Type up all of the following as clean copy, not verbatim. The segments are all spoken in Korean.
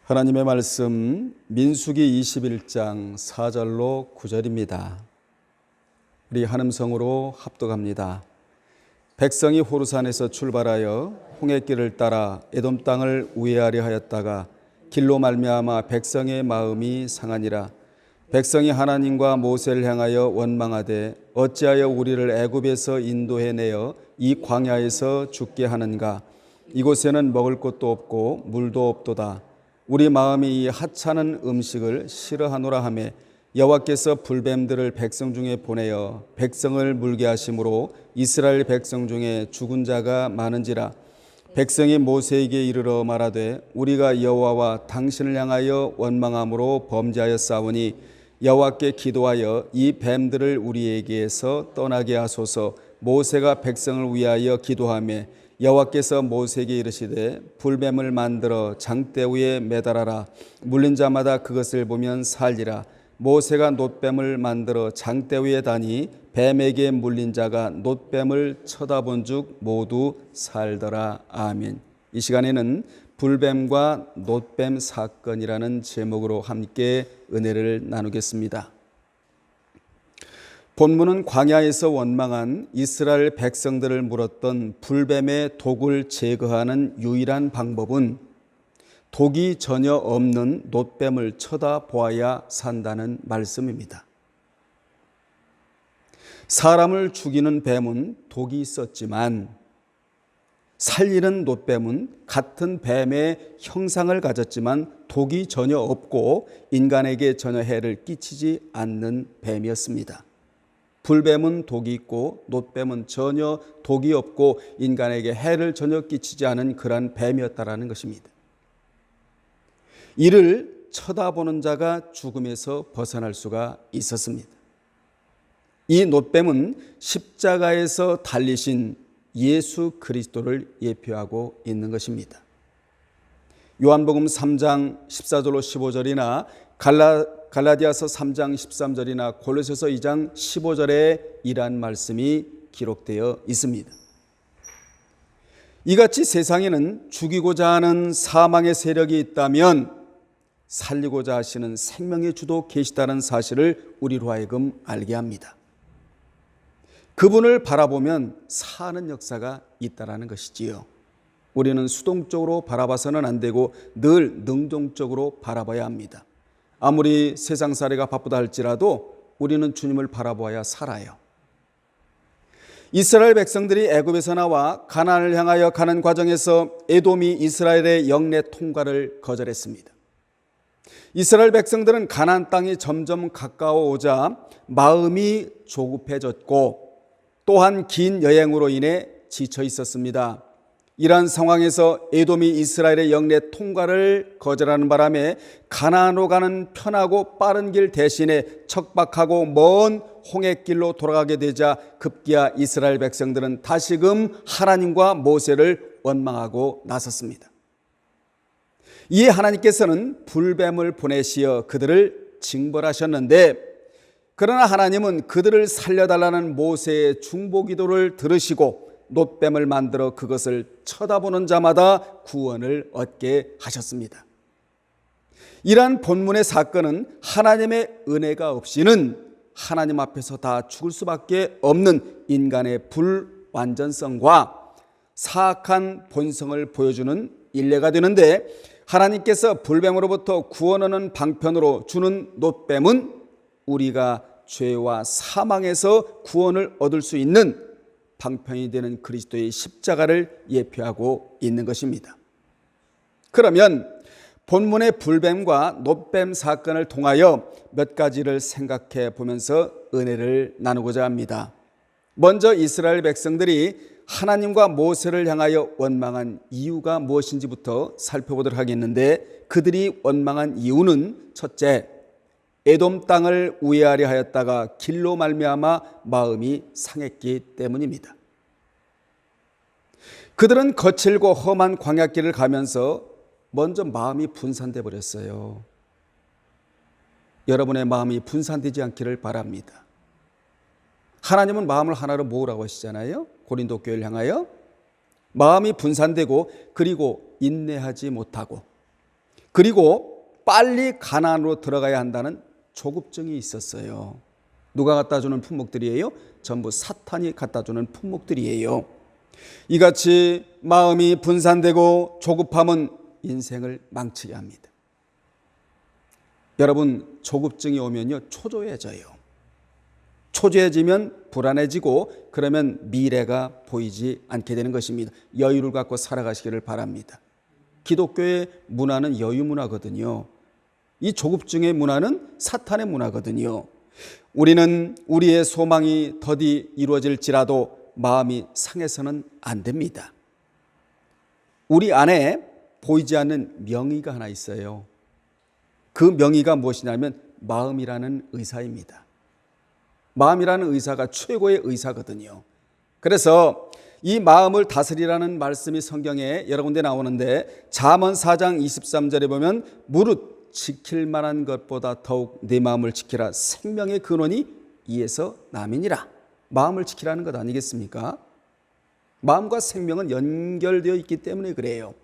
하나님의 말씀 민수기 21장 4절로 9절입니다. 우리 한음성으로 합독합니다. 백성이 호르산에서 출발하여 홍해길을 따라 에돔 땅을 우회하려 하였다가 길로 말미암아 백성의 마음이 상하니라. 백성이 하나님과 모세를 향하여 원망하되 어찌하여 우리를 애굽에서 인도해내어 이 광야에서 죽게 하는가. 이곳에는 먹을 것도 없고 물도 없도다. 우리 마음이 이 하찮은 음식을 싫어하노라 하며 여호와께서 불뱀들을 백성 중에 보내어 백성을 물게 하심으로 이스라엘 백성 중에 죽은 자가 많은지라. 백성이 모세에게 이르러 말하되 우리가 여호와와 당신을 향하여 원망함으로 범죄하였사오니 여호와께 기도하여 이 뱀들을 우리에게서 떠나게 하소서. 모세가 백성을 위하여 기도하며 여호와께서 모세에게 이르시되 불뱀을 만들어 장대 위에 매달아라. 물린 자마다 그것을 보면 살리라. 모세가 놋뱀을 만들어 장대 위에 다니 뱀에게 물린 자가 놋뱀을 쳐다본 즉 모두 살더라. 아멘. 이 시간에는 불뱀과 놋뱀 사건이라는 제목으로 함께 은혜를 나누겠습니다. 본문은 광야에서 원망한 이스라엘 백성들을 물었던 불뱀의 독을 제거하는 유일한 방법은 독이 전혀 없는 놋뱀을 쳐다보아야 산다는 말씀입니다. 사람을 죽이는 뱀은 독이 있었지만 살리는 놋뱀은 같은 뱀의 형상을 가졌지만 독이 전혀 없고 인간에게 전혀 해를 끼치지 않는 뱀이었습니다. 불뱀은 독이 있고 놋뱀은 전혀 독이 없고 인간에게 해를 전혀 끼치지 않은 그러한 뱀이었다라는 것입니다. 이를 쳐다보는 자가 죽음에서 벗어날 수가 있었습니다. 이 놋뱀은 십자가에서 달리신 예수 그리스도를 예표하고 있는 것입니다. 요한복음 3장 14절로 15절이나 갈라디아서 3장 13절이나 골로새서 2장 15절에 이러한 말씀이 기록되어 있습니다. 이같이 세상에는 죽이고자 하는 사망의 세력이 있다면 살리고자 하시는 생명의 주도 계시다는 사실을 우리로 하여금 알게 합니다. 그분을 바라보면 사는 역사가 있다는 것이지요. 우리는 수동적으로 바라봐서는 안 되고 늘 능동적으로 바라봐야 합니다. 아무리 세상살이가 바쁘다 할지라도 우리는 주님을 바라보아야 살아요. 이스라엘 백성들이 애굽에서 나와 가나안을 향하여 가는 과정에서 에돔이 이스라엘의 영내 통과를 거절했습니다. 이스라엘 백성들은 가나안 땅이 점점 가까워오자 마음이 조급해졌고 또한 긴 여행으로 인해 지쳐 있었습니다. 이러한 상황에서 에돔이 이스라엘의 영내 통과를 거절하는 바람에 가나안으로 가는 편하고 빠른 길 대신에 척박하고 먼 홍해길로 돌아가게 되자 급기야 이스라엘 백성들은 다시금 하나님과 모세를 원망하고 나섰습니다. 이에 하나님께서는 불뱀을 보내시어 그들을 징벌하셨는데 그러나 하나님은 그들을 살려달라는 모세의 중보기도를 들으시고 놋뱀을 만들어 그것을 쳐다보는 자마다 구원을 얻게 하셨습니다. 이러한 본문의 사건은 하나님의 은혜가 없이는 하나님 앞에서 다 죽을 수밖에 없는 인간의 불완전성과 사악한 본성을 보여주는 일례가 되는데 하나님께서 불뱀으로부터 구원하는 방편으로 주는 놋뱀은 우리가 죄와 사망에서 구원을 얻을 수 있는 방편이 되는 그리스도의 십자가를 예표하고 있는 것입니다. 그러면 본문의 불뱀과 놋뱀 사건을 통하여 몇 가지를 생각해 보면서 은혜를 나누고자 합니다. 먼저 이스라엘 백성들이 하나님과 모세를 향하여 원망한 이유가 무엇인지부터 살펴보도록 하겠는데 그들이 원망한 이유는 첫째, 에돔 땅을 우회하려 하였다가 길로 말미암아 마음이 상했기 때문입니다. 그들은 거칠고 험한 광야길을 가면서 먼저 마음이 분산돼 버렸어요. 여러분의 마음이 분산되지 않기를 바랍니다. 하나님은 마음을 하나로 모으라고 하시잖아요. 고린도 교회를 향하여 마음이 분산되고 그리고 인내하지 못하고 그리고 빨리 가나안으로 들어가야 한다는 조급증이 있었어요. 누가 갖다 주는 품목들이에요? 전부 사탄이 갖다 주는 품목들이에요. 이같이 마음이 분산되고 조급함은 인생을 망치게 합니다. 여러분, 조급증이 오면요, 초조해져요. 초조해지면 불안해지고 그러면 미래가 보이지 않게 되는 것입니다. 여유를 갖고 살아가시기를 바랍니다. 기독교의 문화는 여유 문화거든요. 이 조급증의 문화는 사탄의 문화거든요. 우리는 우리의 소망이 더디 이루어질지라도 마음이 상해서는 안 됩니다. 우리 안에 보이지 않는 명의가 하나 있어요. 그 명의가 무엇이냐면 마음이라는 의사입니다. 마음이라는 의사가 최고의 의사거든요. 그래서 이 마음을 다스리라는 말씀이 성경에 여러 군데 나오는데 잠언 4장 23절에 보면 무릇 지킬 만한 것보다 더욱 내 마음을 지키라. 생명의 근원이 이에서 남이니라. 마음을 지키라는 것 아니겠습니까? 마음과 생명은 연결되어 있기 때문에 그래요.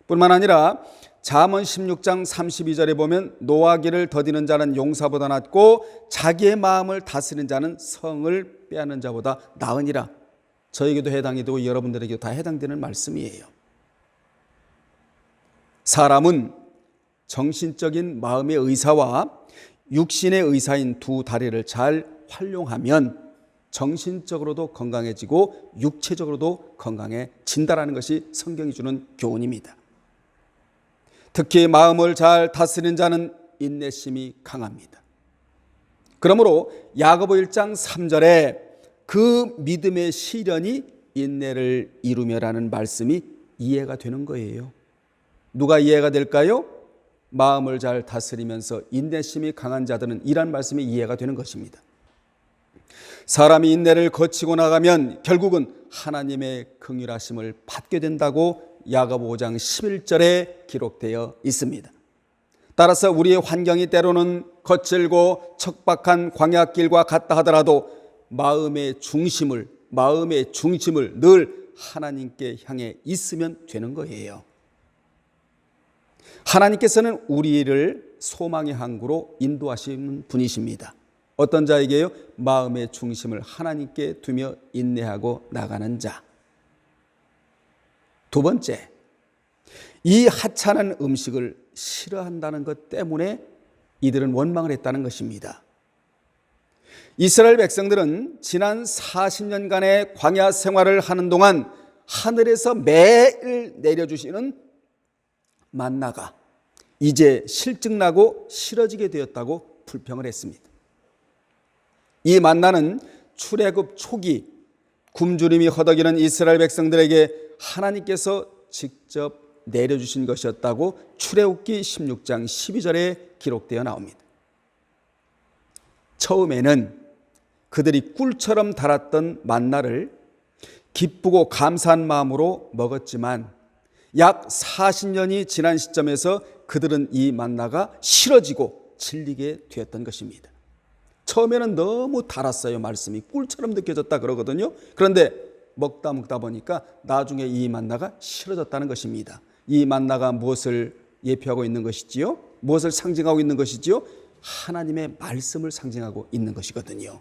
뿐만 아니라 잠언 16장 32절에 보면 노하기를 더디는 자는 용사보다 낫고 자기의 마음을 다스리는 자는 성을 빼앗는 자보다 나으니라. 저에게도 해당이 되고 여러분들에게도 다 해당되는 말씀이에요. 사람은 정신적인 마음의 의사와 육신의 의사인 두 다리를 잘 활용하면 정신적으로도 건강해지고 육체적으로도 건강해진다라는 것이 성경이 주는 교훈입니다. 특히 마음을 잘 다스리는 자는 인내심이 강합니다. 그러므로 야고보 1장 3절에 그 믿음의 시련이 인내를 이루며라는 말씀이 이해가 되는 거예요. 누가 이해가 될까요? 마음을 잘 다스리면서 인내심이 강한 자들은 이란 말씀이 이해가 되는 것입니다. 사람이 인내를 거치고 나가면 결국은 하나님의 긍휼하심을 받게 된다고 야고보 5장 11절에 기록되어 있습니다. 따라서 우리의 환경이 때로는 거칠고 척박한 광야길과 같다 하더라도 마음의 중심을 늘 하나님께 향해 있으면 되는 거예요. 하나님께서는 우리를 소망의 항구로 인도하시는 분이십니다. 어떤 자에게요? 마음의 중심을 하나님께 두며 인내하고 나가는 자. 두 번째, 이 하찮은 음식을 싫어한다는 것 때문에 이들은 원망을 했다는 것입니다. 이스라엘 백성들은 지난 40년간의 광야 생활을 하는 동안 하늘에서 매일 내려주시는 만나가 이제 실증나고 싫어지게 되었다고 불평을 했습니다. 이 만나는 출애굽 초기 굶주림이 허덕이는 이스라엘 백성들에게 하나님께서 직접 내려주신 것이었다고 출애굽기 16장 12절에 기록되어 나옵니다. 처음에는 그들이 꿀처럼 달았던 만나를 기쁘고 감사한 마음으로 먹었지만 약 40년이 지난 시점에서 그들은 이 만나가 싫어지고 질리게 되었던 것입니다. 처음에는 너무 달았어요. 말씀이 꿀처럼 느껴졌다 그러거든요. 그런데 먹다 보니까 나중에 이 만나가 싫어졌다는 것입니다. 이 만나가 무엇을 예표하고 있는 것이지요? 무엇을 상징하고 있는 것이지요? 하나님의 말씀을 상징하고 있는 것이거든요.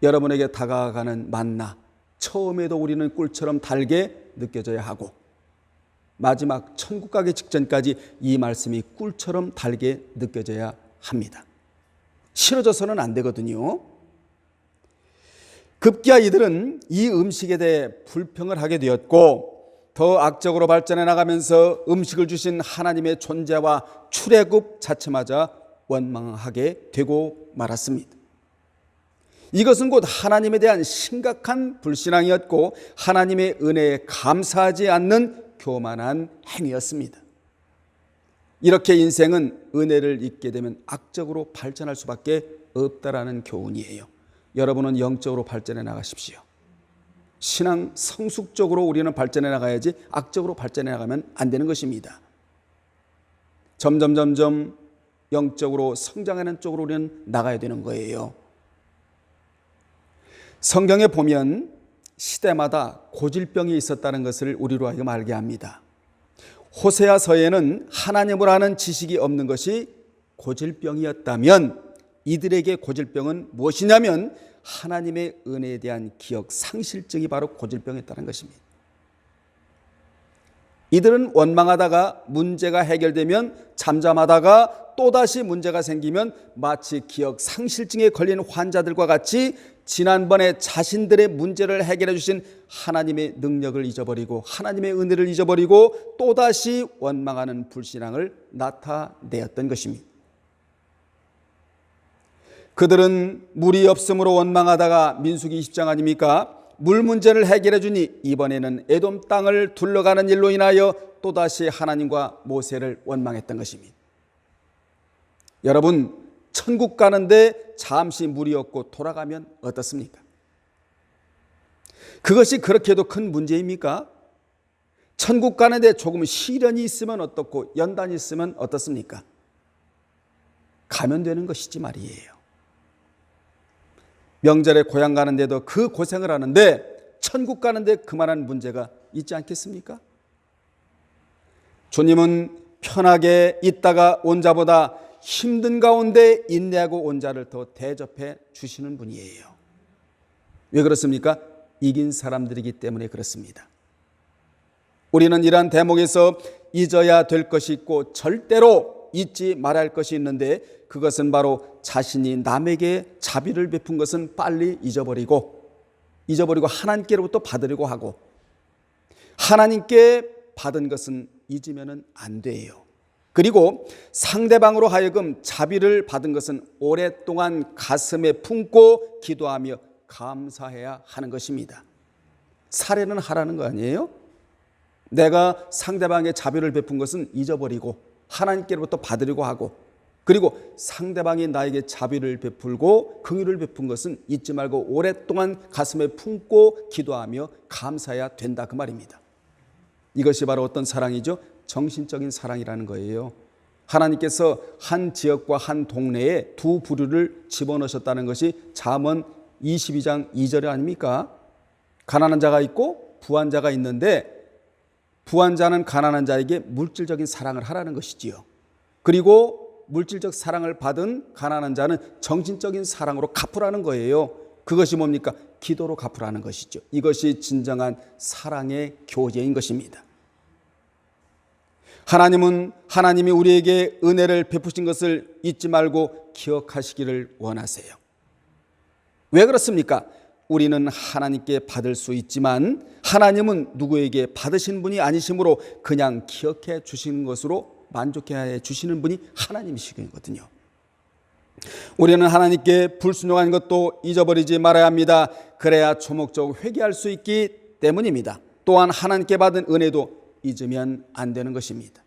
여러분에게 다가가는 만나, 처음에도 우리는 꿀처럼 달게 느껴져야 하고 마지막 천국 가기 직전까지 이 말씀이 꿀처럼 달게 느껴져야 합니다. 싫어져서는 안 되거든요. 급기야 이들은 이 음식에 대해 불평을 하게 되었고 더 악적으로 발전해 나가면서 음식을 주신 하나님의 존재와 출애굽 자체마저 원망하게 되고 말았습니다. 이것은 곧 하나님에 대한 심각한 불신앙이었고 하나님의 은혜에 감사하지 않는 교만한 행위였습니다. 이렇게 인생은 은혜를 잊게 되면 악적으로 발전할 수밖에 없다라는 교훈이에요. 여러분은 영적으로 발전해 나가십시오. 신앙 성숙적으로 우리는 발전해 나가야지 악적으로 발전해 나가면 안 되는 것입니다. 점점 영적으로 성장하는 쪽으로 우리는 나가야 되는 거예요. 성경에 보면 시대마다 고질병이 있었다는 것을 우리로 하여금 알게 합니다. 호세아서에는 하나님을 아는 지식이 없는 것이 고질병이었다면 이들에게 고질병은 무엇이냐면 하나님의 은혜에 대한 기억 상실증이 바로 고질병이었다는 것입니다. 이들은 원망하다가 문제가 해결되면 잠잠하다가 또다시 문제가 생기면 마치 기억 상실증에 걸린 환자들과 같이 지난번에 자신들의 문제를 해결해 주신 하나님의 능력을 잊어버리고 하나님의 은혜를 잊어버리고 또다시 원망하는 불신앙을 나타내었던 것입니다. 그들은 물이 없음으로 원망하다가 민수기 20장 아닙니까? 물 문제를 해결해 주니 이번에는 에돔 땅을 둘러가는 일로 인하여 또다시 하나님과 모세를 원망했던 것입니다. 여러분, 천국 가는데 잠시 물이 없고 돌아가면 어떻습니까? 그것이 그렇게도 큰 문제입니까? 천국 가는데 조금 시련이 있으면 어떻고 연단이 있으면 어떻습니까? 가면 되는 것이지 말이에요. 명절에 고향 가는데도 그 고생을 하는데 천국 가는데 그만한 문제가 있지 않겠습니까? 주님은 편하게 있다가 온 자보다 힘든 가운데 인내하고 온 자를 더 대접해 주시는 분이에요. 왜 그렇습니까? 이긴 사람들이기 때문에 그렇습니다. 우리는 이러한 대목에서 잊어야 될 것이 있고 절대로 잊지 말아야 할 것이 있는데 그것은 바로 자신이 남에게 자비를 베푼 것은 빨리 잊어버리고 하나님께로부터 받으려고 하고 하나님께 받은 것은 잊으면 안 돼요. 그리고 상대방으로 하여금 자비를 받은 것은 오랫동안 가슴에 품고 기도하며 감사해야 하는 것입니다. 살해는 하라는 거 아니에요? 내가 상대방의 자비를 베푼 것은 잊어버리고 하나님께로부터 받으려고 하고 그리고 상대방이 나에게 자비를 베풀고 긍휼을 베푼 것은 잊지 말고 오랫동안 가슴에 품고 기도하며 감사해야 된다 그 말입니다. 이것이 바로 어떤 사랑이죠? 정신적인 사랑이라는 거예요. 하나님께서 한 지역과 한 동네에 두 부류를 집어넣으셨다는 것이 잠언 22장 2절 아닙니까? 가난한 자가 있고 부한 자가 있는데 부한 자는 가난한 자에게 물질적인 사랑을 하라는 것이지요. 그리고 물질적 사랑을 받은 가난한 자는 정신적인 사랑으로 갚으라는 거예요. 그것이 뭡니까? 기도로 갚으라는 것이죠. 이것이 진정한 사랑의 교제인 것입니다. 하나님이 우리에게 은혜를 베푸신 것을 잊지 말고 기억하시기를 원하세요. 왜 그렇습니까? 우리는 하나님께 받을 수 있지만 하나님은 누구에게 받으신 분이 아니시므로 그냥 기억해 주시는 것으로 만족해 주시는 분이 하나님이시거든요. 우리는 하나님께 불순종한 것도 잊어버리지 말아야 합니다. 그래야 조목조목 회개할 수 있기 때문입니다. 또한 하나님께 받은 은혜도 잊으면 안 되는 것입니다.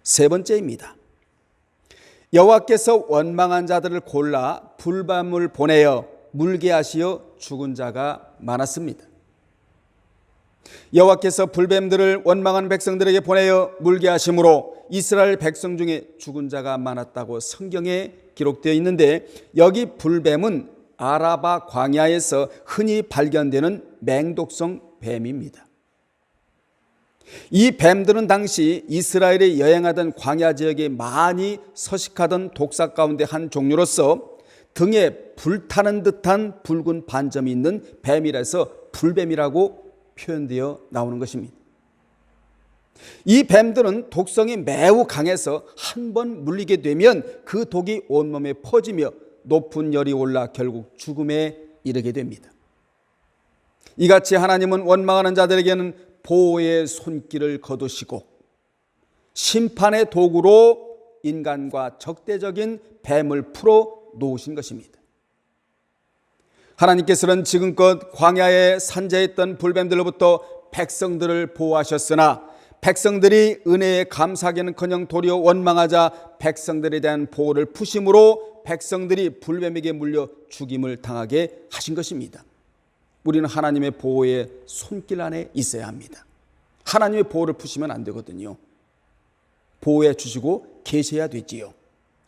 세 번째입니다. 여호와께서 원망한 자들을 골라 불뱀을 보내어 물게 하시어 죽은 자가 많았습니다. 여호와께서 불뱀들을 원망한 백성들에게 보내어 물게 하심으로 이스라엘 백성 중에 죽은 자가 많았다고 성경에 기록되어 있는데 여기 불뱀은 아라바 광야에서 흔히 발견되는 맹독성 뱀입니다. 이 뱀들은 당시 이스라엘에 여행하던 광야 지역에 많이 서식하던 독사 가운데 한 종류로서 등에 불타는 듯한 붉은 반점이 있는 뱀이라서 불뱀이라고 표현되어 나오는 것입니다. 이 뱀들은 독성이 매우 강해서 한 번 물리게 되면 그 독이 온몸에 퍼지며 높은 열이 올라 결국 죽음에 이르게 됩니다. 이같이 하나님은 원망하는 자들에게는 보호의 손길을 거두시고 심판의 도구로 인간과 적대적인 뱀을 풀어 놓으신 것입니다. 하나님께서는 지금껏 광야에 산재했던 불뱀들로부터 백성들을 보호하셨으나 백성들이 은혜에 감사하기는커녕 도리어 원망하자 백성들에 대한 보호를 푸심으로 백성들이 불뱀에게 물려 죽임을 당하게 하신 것입니다. 우리는 하나님의 보호의 손길 안에 있어야 합니다. 하나님의 보호를 푸시면 안 되거든요. 보호해 주시고 계셔야 되지요.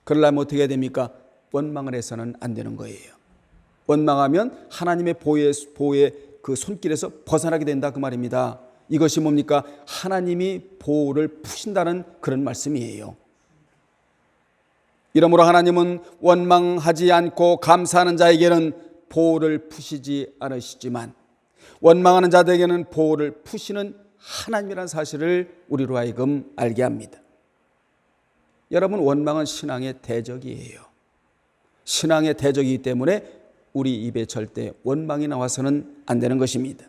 그러려면 어떻게 해야 됩니까? 원망을 해서는 안 되는 거예요. 원망하면 하나님의 보호의 그 손길에서 벗어나게 된다 그 말입니다. 이것이 뭡니까? 하나님이 보호를 푸신다는 그런 말씀이에요. 이러므로 하나님은 원망하지 않고 감사하는 자에게는 보호를 푸시지 않으시지만 원망하는 자들에게는 보호를 푸시는 하나님이라는 사실을 우리로 하여금 알게 합니다. 여러분, 원망은 신앙의 대적이에요. 신앙의 대적이기 때문에 우리 입에 절대 원망이 나와서는 안 되는 것입니다.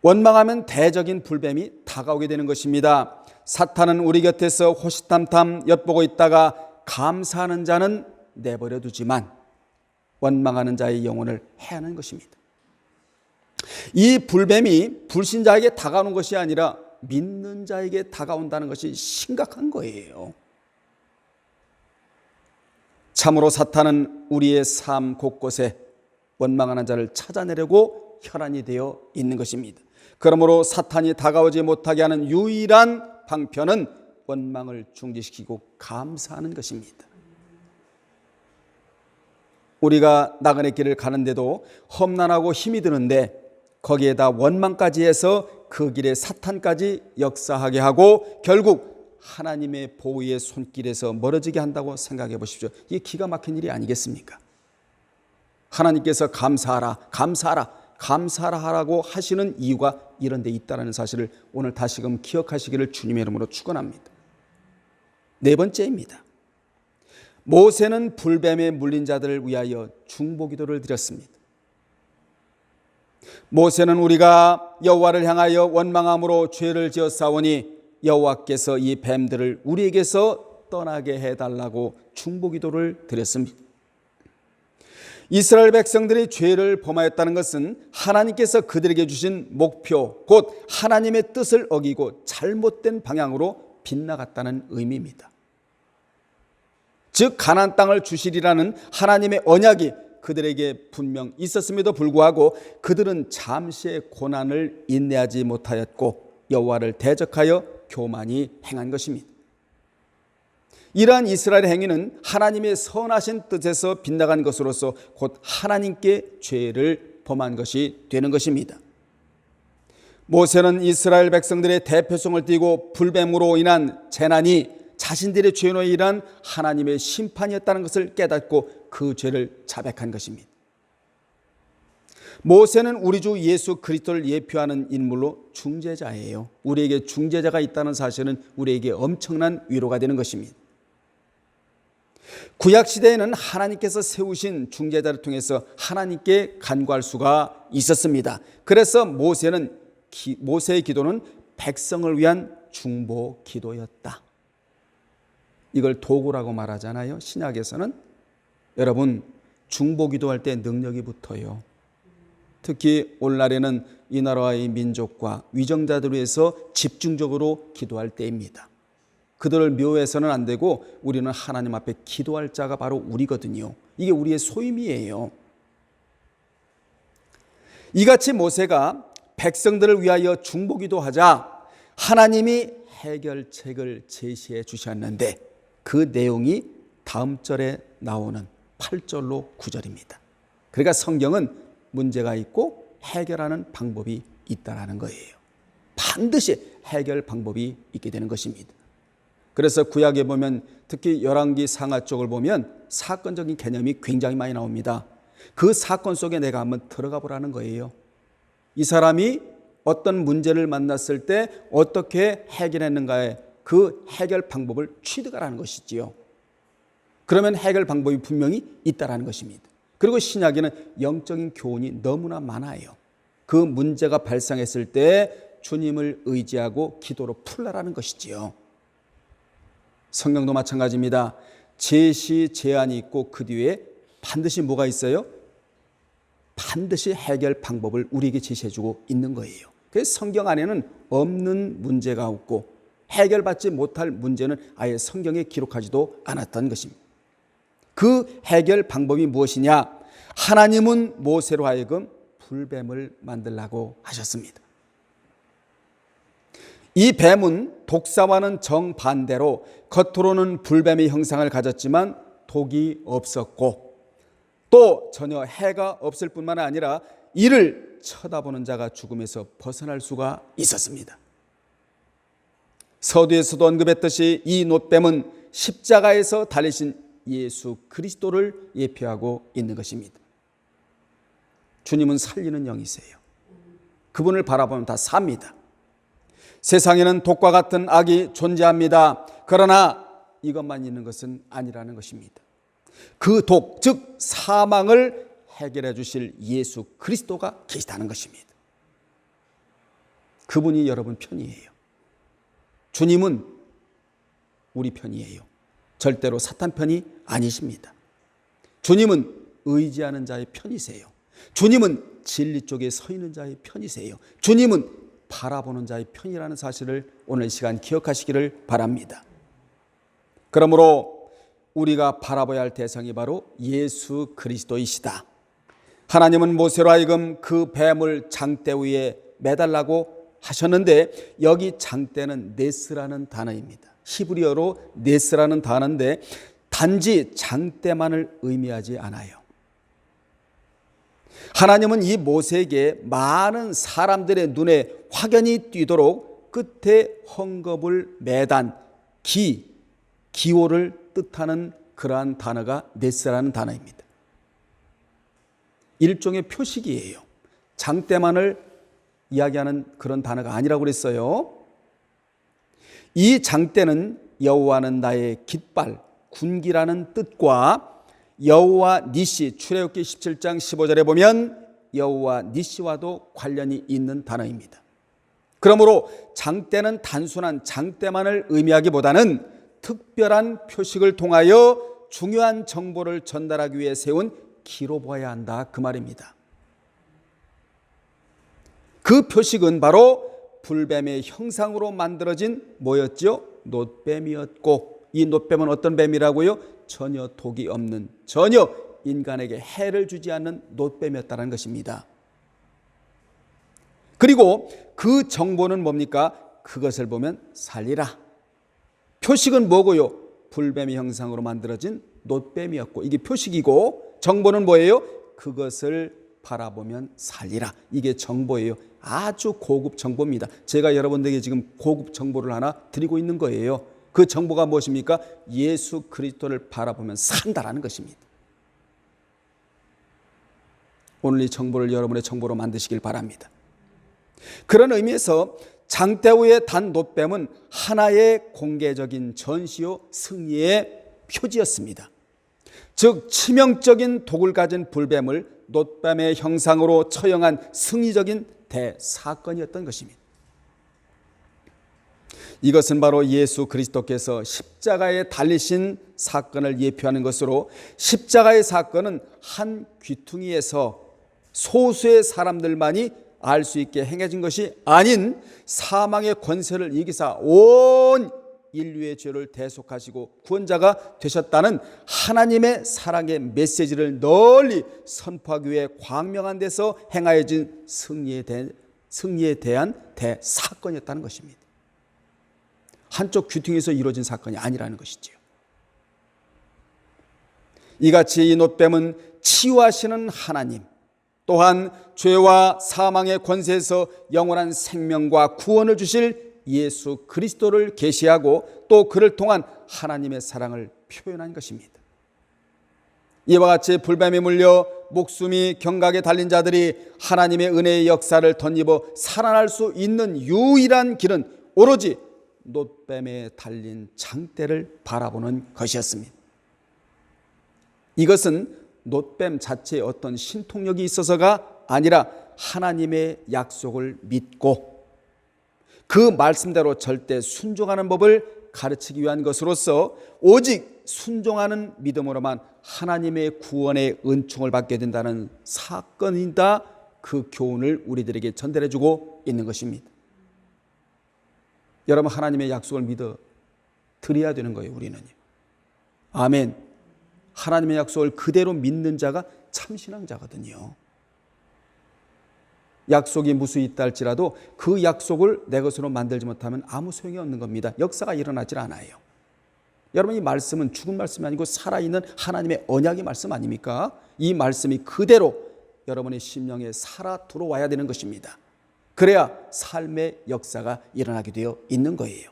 원망하면 대적인 불뱀이 다가오게 되는 것입니다. 사탄은 우리 곁에서 호시탐탐 엿보고 있다가 감사하는 자는 내버려 두지만 원망하는 자의 영혼을 해하는 것입니다. 이 불뱀이 불신자에게 다가오는 것이 아니라 믿는 자에게 다가온다는 것이 심각한 거예요. 참으로 사탄은 우리의 삶 곳곳에 원망하는 자를 찾아내려고 혈안이 되어 있는 것입니다. 그러므로 사탄이 다가오지 못하게 하는 유일한 방편은 원망을 중지시키고 감사하는 것입니다. 우리가 나그네 길을 가는데도 험난하고 힘이 드는데 거기에다 원망까지 해서 그 길에 사탄까지 역사하게 하고 결국 하나님의 보호의 손길에서 멀어지게 한다고 생각해 보십시오. 이게 기가 막힌 일이 아니겠습니까? 하나님께서 감사하라, 감사하라, 감사하라 하라고 하시는 이유가 이런 데 있다는 사실을 오늘 다시금 기억하시기를 주님의 이름으로 축원합니다. 네 번째입니다. 모세는 불뱀에 물린 자들을 위하여 중보기도를 드렸습니다. 모세는 우리가 여호와를 향하여 원망함으로 죄를 지었사오니 여호와께서 이 뱀들을 우리에게서 떠나게 해달라고 중보기도를 드렸습니다. 이스라엘 백성들이 죄를 범하였다는 것은 하나님께서 그들에게 주신 목표, 곧 하나님의 뜻을 어기고 잘못된 방향으로 빗나갔다는 의미입니다. 즉 가나안 땅을 주시리라는 하나님의 언약이 그들에게 분명 있었음에도 불구하고 그들은 잠시의 고난을 인내하지 못하였고 여호와를 대적하여 교만히 행한 것입니다. 이러한 이스라엘의 행위는 하나님의 선하신 뜻에서 빗나간 것으로서 곧 하나님께 죄를 범한 것이 되는 것입니다. 모세는 이스라엘 백성들의 대표성을 띠고 불뱀으로 인한 재난이 자신들의 죄로 인한 하나님의 심판이었다는 것을 깨닫고 그 죄를 자백한 것입니다. 모세는 우리 주 예수 그리스도를 예표하는 인물로 중재자예요. 우리에게 중재자가 있다는 사실은 우리에게 엄청난 위로가 되는 것입니다. 구약시대에는 하나님께서 세우신 중재자를 통해서 하나님께 간구할 수가 있었습니다. 그래서 모세의 기도는 백성을 위한 중보 기도였다. 이걸 도구라고 말하잖아요. 신약에서는. 여러분, 중보 기도할 때 능력이 붙어요. 특히 오늘날에는 이 나라의 민족과 위정자들을 위해서 집중적으로 기도할 때입니다. 그들을 묘해서는 안 되고 우리는 하나님 앞에 기도할 자가 바로 우리거든요. 이게 우리의 소임이에요. 이같이 모세가 백성들을 위하여 중보 기도하자 하나님이 해결책을 제시해 주셨는데 그 내용이 다음 절에 나오는 8절로 9절입니다. 그러니까 성경은 문제가 있고 해결하는 방법이 있다라는 거예요. 반드시 해결 방법이 있게 되는 것입니다. 그래서 구약에 보면 특히 열왕기 상하 쪽을 보면 사건적인 개념이 굉장히 많이 나옵니다. 그 사건 속에 내가 한번 들어가 보라는 거예요. 이 사람이 어떤 문제를 만났을 때 어떻게 해결했는가에 그 해결 방법을 취득하라는 것이지요. 그러면 해결 방법이 분명히 있다라는 것입니다. 그리고 신약에는 영적인 교훈이 너무나 많아요. 그 문제가 발생했을 때 주님을 의지하고 기도로 풀라라는 것이지요. 성경도 마찬가지입니다. 제시, 제안이 있고 그 뒤에 반드시 뭐가 있어요? 반드시 해결 방법을 우리에게 제시해주고 있는 거예요. 그래서 성경 안에는 없는 문제가 없고 해결받지 못할 문제는 아예 성경에 기록하지도 않았던 것입니다. 그 해결 방법이 무엇이냐? 하나님은 모세로 하여금 불뱀을 만들라고 하셨습니다. 이 뱀은 독사와는 정반대로 겉으로는 불뱀의 형상을 가졌지만 독이 없었고 또 전혀 해가 없을 뿐만 아니라 이를 쳐다보는 자가 죽음에서 벗어날 수가 있었습니다. 서두에서도 언급했듯이 이 놋뱀은 십자가에서 달리신 예수 그리스도를 예표하고 있는 것입니다. 주님은 살리는 영이세요. 그분을 바라보면 다 삽니다. 세상에는 독과 같은 악이 존재합니다. 그러나 이것만 있는 것은 아니라는 것입니다. 그 독, 즉 사망을 해결해 주실 예수 그리스도가 계시다는 것입니다. 그분이 여러분 편이에요. 주님은 우리 편이에요. 절대로 사탄 편이 아니십니다. 주님은 의지하는 자의 편이세요. 주님은 진리 쪽에 서 있는 자의 편이세요. 주님은 바라보는 자의 편이라는 사실을 오늘 시간 기억하시기를 바랍니다. 그러므로 우리가 바라봐야 할 대상이 바로 예수 그리스도이시다. 하나님은 모세로 하여금 그 뱀을 장대 위에 매달라고 하셨는데 여기 장대는 네스라는 단어입니다. 히브리어로 네스라는 단어인데 단지 장대만을 의미하지 않아요. 하나님은 이 모세에게 많은 사람들의 눈에 확연히 띄도록 끝에 헝겊을 매단 기호를 뜻하는 그러한 단어가 네스라는 단어입니다. 일종의 표식이에요. 장대만을 이야기하는 그런 단어가 아니라고 그랬어요. 이 장대는 여호와는 나의 깃발, 군기라는 뜻과 여호와 니시, 출애굽기 17장 15절에 보면 여호와 니시와도 관련이 있는 단어입니다. 그러므로 장대는 단순한 장대만을 의미하기보다는 특별한 표식을 통하여 중요한 정보를 전달하기 위해 세운 기로 보아야 한다, 그 말입니다. 그 표식은 바로 불뱀의 형상으로 만들어진 뭐였죠? 놋뱀이었고, 이 놋뱀은 어떤 뱀이라고요? 전혀 독이 없는, 전혀 인간에게 해를 주지 않는 놋뱀이었다는 것입니다. 그리고 그 정보는 뭡니까? 그것을 보면 살리라. 표식은 뭐고요? 불뱀의 형상으로 만들어진 놋뱀이었고, 이게 표식이고, 정보는 뭐예요? 그것을 바라보면 살리라. 이게 정보예요. 아주 고급 정보입니다. 제가 여러분들에게 지금 고급 정보를 하나 드리고 있는 거예요. 그 정보가 무엇입니까? 예수 그리스도를 바라보면 산다라는 것입니다. 오늘 이 정보를 여러분의 정보로 만드시길 바랍니다. 그런 의미에서 장대 위에 단 놋뱀은 하나의 공개적인 전시요 승리의 표지였습니다. 즉 치명적인 독을 가진 불뱀을 놋뱀의 형상으로 처형한 승리적인 대사건이었던 것입니다. 이것은 바로 예수 그리스도께서 십자가에 달리신 사건을 예표하는 것으로, 십자가의 사건은 한 귀퉁이에서 소수의 사람들만이 알 수 있게 행해진 것이 아닌 사망의 권세를 이기사 온 인류의 죄를 대속하시고 구원자가 되셨다는 하나님의 사랑의 메시지를 널리 선포하기 위해 광명한 데서 행하여진 승리에 대한 대사건이었다는 것입니다. 한쪽 귀퉁이에서 이루어진 사건이 아니라는 것이지요. 이같이 이 놋뱀은 치유하시는 하나님, 또한 죄와 사망의 권세에서 영원한 생명과 구원을 주실 예수 그리스도를 계시하고 또 그를 통한 하나님의 사랑을 표현한 것입니다. 이와 같이 불뱀에 물려 목숨이 경각에 달린 자들이 하나님의 은혜의 역사를 덧입어 살아날 수 있는 유일한 길은 오로지 놋뱀에 달린 장대를 바라보는 것이었습니다. 이것은 놋뱀 자체에 어떤 신통력이 있어서가 아니라 하나님의 약속을 믿고 그 말씀대로 절대 순종하는 법을 가르치기 위한 것으로서 오직 순종하는 믿음으로만 하나님의 구원의 은총을 받게 된다는 사건이다, 그 교훈을 우리들에게 전달해주고 있는 것입니다. 여러분, 하나님의 약속을 믿어 드려야 되는 거예요. 우리는요. 아멘. 하나님의 약속을 그대로 믿는 자가 참신앙자거든요. 약속이 무수히 있다 할지라도 그 약속을 내 것으로 만들지 못하면 아무 소용이 없는 겁니다. 역사가 일어나질 않아요. 여러분, 이 말씀은 죽은 말씀이 아니고 살아있는 하나님의 언약의 말씀 아닙니까? 이 말씀이 그대로 여러분의 심령에 살아 들어와야 되는 것입니다. 그래야 삶의 역사가 일어나게 되어 있는 거예요.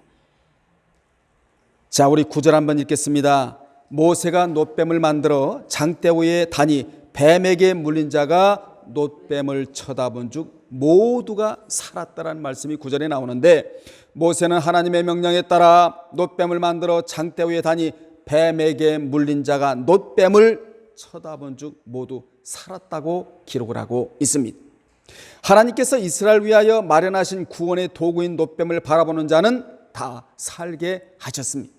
자, 우리 9절 한번 읽겠습니다. 모세가 놋뱀을 만들어 장대 위에 다니 뱀에게 물린 자가 놋뱀을 쳐다본 즉 모두가 살았다라는 말씀이 9절에 나오는데, 모세는 하나님의 명령에 따라 놋뱀을 만들어 장대 위에 다니 뱀에게 물린 자가 놋뱀을 쳐다본 즉 모두 살았다고 기록을 하고 있습니다. 하나님께서 이스라엘 위하여 마련하신 구원의 도구인 놋뱀을 바라보는 자는 다 살게 하셨습니다.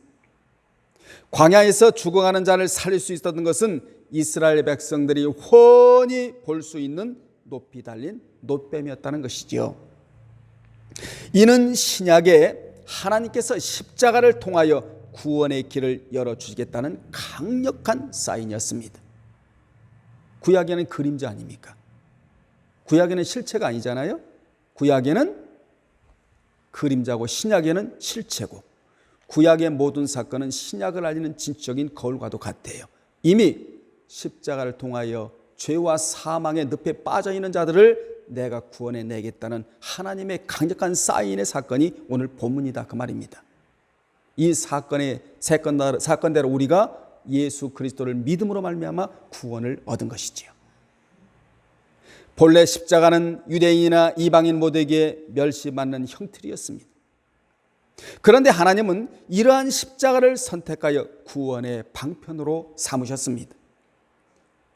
광야에서 죽어가는 자를 살릴 수 있었던 것은 이스라엘 백성들이 훤히 볼 수 있는 높이 달린 놋뱀이었다는 것이지요. 이는 신약에 하나님께서 십자가를 통하여 구원의 길을 열어주시겠다는 강력한 사인이었습니다. 구약에는 그림자 아닙니까? 구약에는 실체가 아니잖아요. 구약에는 그림자고 신약에는 실체고, 구약의 모든 사건은 신약을 알리는 진적인 거울과도 같아요. 이미 십자가를 통하여 죄와 사망의 늪에 빠져있는 자들을 내가 구원해 내겠다는 하나님의 강력한 사인의 사건이 오늘 본문이다, 그 말입니다. 이 사건의 사건대로 우리가 예수 그리스도를 믿음으로 말미암아 구원을 얻은 것이지요. 본래 십자가는 유대인이나 이방인 모두에게 멸시받는 형틀이었습니다. 그런데 하나님은 이러한 십자가를 선택하여 구원의 방편으로 삼으셨습니다.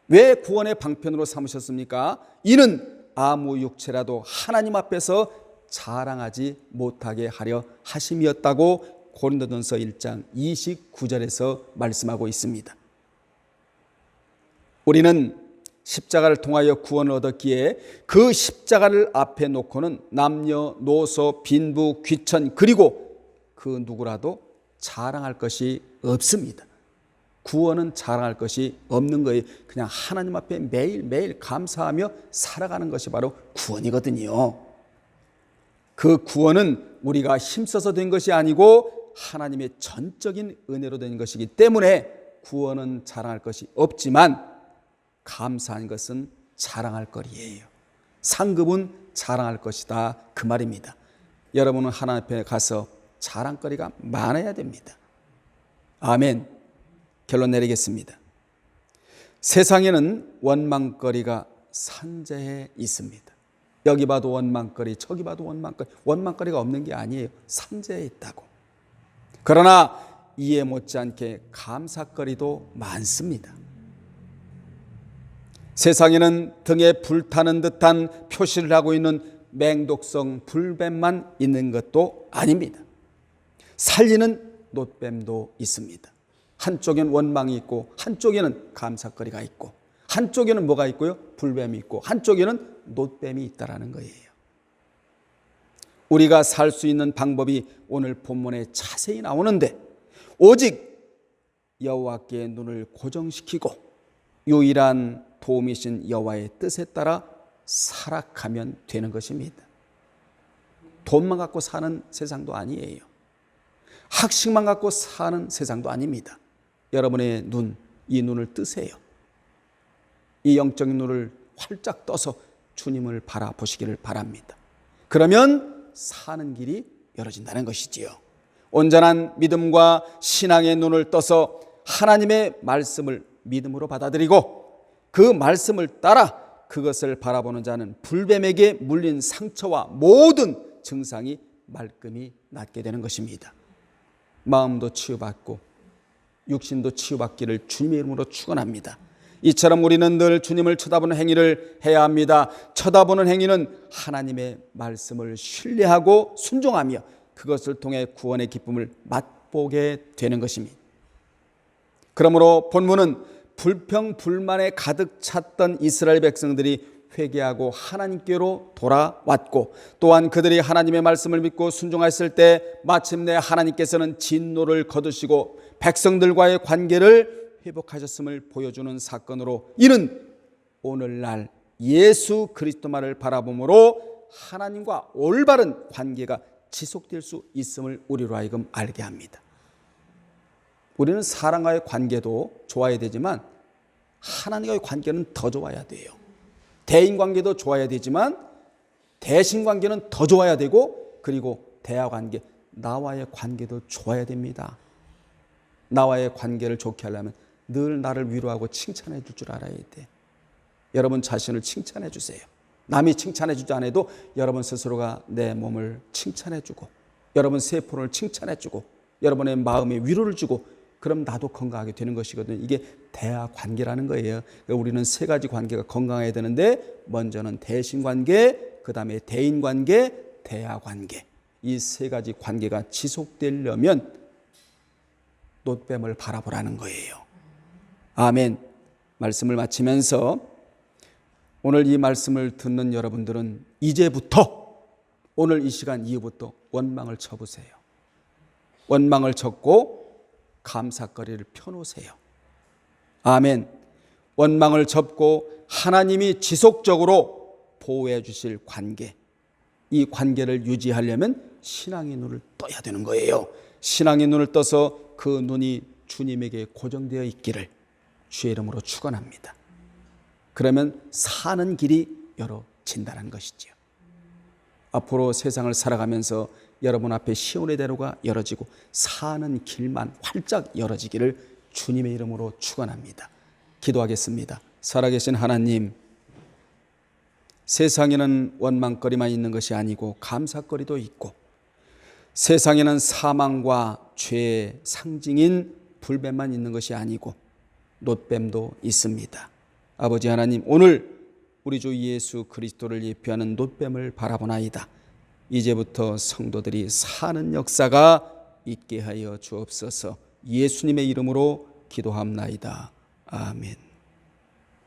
왜 구원의 방편으로 삼으셨습니까? 이는 아무 육체라도 하나님 앞에서 자랑하지 못하게 하려 하심이었다고 고린도전서 1장 29절에서 말씀하고 있습니다. 우리는 십자가를 통하여 구원을 얻었기에 그 십자가를 앞에 놓고는 남녀노소 빈부 귀천 그리고 그 누구라도 자랑할 것이 없습니다. 구원은 자랑할 것이 없는 거예요. 그냥 하나님 앞에 매일매일 감사하며 살아가는 것이 바로 구원이거든요. 그 구원은 우리가 힘써서 된 것이 아니고 하나님의 전적인 은혜로 된 것이기 때문에 구원은 자랑할 것이 없지만 감사한 것은 자랑할 거리예요. 상급은 자랑할 것이다, 그 말입니다. 여러분은 하나님 앞에 가서 자랑거리가 많아야 됩니다. 아멘. 결론 내리겠습니다. 세상에는 원망거리가 산재해 있습니다. 여기 봐도 원망거리, 저기 봐도 원망거리, 원망거리가 없는 게 아니에요. 산재해 있다고. 그러나 이해 못지않게 감사거리도 많습니다. 세상에는 등에 불타는 듯한 표시를 하고 있는 맹독성 불뱀만 있는 것도 아닙니다. 살리는 놋뱀도 있습니다. 한쪽에는 원망이 있고 한쪽에는 감사거리가 있고 한쪽에는 뭐가 있고요? 불뱀이 있고 한쪽에는 놋뱀이 있다라는 거예요. 우리가 살 수 있는 방법이 오늘 본문에 자세히 나오는데 오직 여호와께 눈을 고정시키고 유일한 도움이신 여호와의 뜻에 따라 살아가면 되는 것입니다. 돈만 갖고 사는 세상도 아니에요. 학식만 갖고 사는 세상도 아닙니다. 여러분의 눈, 이 눈을 뜨세요. 이 영적인 눈을 활짝 떠서 주님을 바라보시기를 바랍니다. 그러면 사는 길이 열어진다는 것이지요. 온전한 믿음과 신앙의 눈을 떠서 하나님의 말씀을 믿음으로 받아들이고 그 말씀을 따라 그것을 바라보는 자는 불뱀에게 물린 상처와 모든 증상이 말끔히 낫게 되는 것입니다. 마음도 치유받고 육신도 치유받기를 주님의 이름으로 축원합니다. 이처럼 우리는 늘 주님을 쳐다보는 행위를 해야 합니다. 쳐다보는 행위는 하나님의 말씀을 신뢰하고 순종하며 그것을 통해 구원의 기쁨을 맛보게 되는 것입니다. 그러므로 본문은 불평불만에 가득 찼던 이스라엘 백성들이 회개하고 하나님께로 돌아왔고 또한 그들이 하나님의 말씀을 믿고 순종했을 때 마침내 하나님께서는 진노를 거두시고 백성들과의 관계를 회복하셨음을 보여주는 사건으로 이는 오늘날 예수 그리스도만을 바라봄으로 하나님과 올바른 관계가 지속될 수 있음을 우리로 하여금 알게 합니다. 우리는 사람과의 관계도 좋아야 되지만 하나님과의 관계는 더 좋아야 돼요. 대인관계도 좋아야 되지만 대신관계는 더 좋아야 되고, 그리고 대화관계, 나와의 관계도 좋아야 됩니다. 나와의 관계를 좋게 하려면 늘 나를 위로하고 칭찬해 줄 줄 알아야 돼. 여러분 자신을 칭찬해 주세요. 남이 칭찬해 주지 않아도 여러분 스스로가 내 몸을 칭찬해 주고, 여러분 세포를 칭찬해 주고, 여러분의 마음에 위로를 주고, 그럼 나도 건강하게 되는 것이거든요. 이게 대화 관계라는 거예요. 그러니까 우리는 세 가지 관계가 건강해야 되는데, 먼저는 대신 관계, 그 다음에 대인 관계, 대화 관계. 이 세 가지 관계가 지속되려면 놋뱀을 바라보라는 거예요. 아멘. 말씀을 마치면서 오늘 이 말씀을 듣는 여러분들은 이제부터, 오늘 이 시간 이후부터 원망을 쳐보세요. 원망을 접고 감사거리를 펴놓으세요. 아멘. 원망을 접고 하나님이 지속적으로 보호해 주실 관계, 이 관계를 유지하려면 신앙의 눈을 떠야 되는 거예요. 신앙의 눈을 떠서 그 눈이 주님에게 고정되어 있기를 주의 이름으로 축원합니다. 그러면 사는 길이 열어진다는 것이지요. 앞으로 세상을 살아가면서 여러분 앞에 시온의 대로가 열어지고 사는 길만 활짝 열어지기를 주님의 이름으로 축원합니다. 기도하겠습니다. 살아계신 하나님, 세상에는 원망거리만 있는 것이 아니고 감사거리도 있고, 세상에는 사망과 죄의 상징인 불뱀만 있는 것이 아니고 놋뱀도 있습니다. 아버지 하나님, 오늘 우리 주 예수 그리스도를 예표하는 놋뱀을 바라보나이다. 이제부터 성도들이 사는 역사가 있게 하여 주옵소서. 예수님의 이름으로 기도합나이다. 아멘.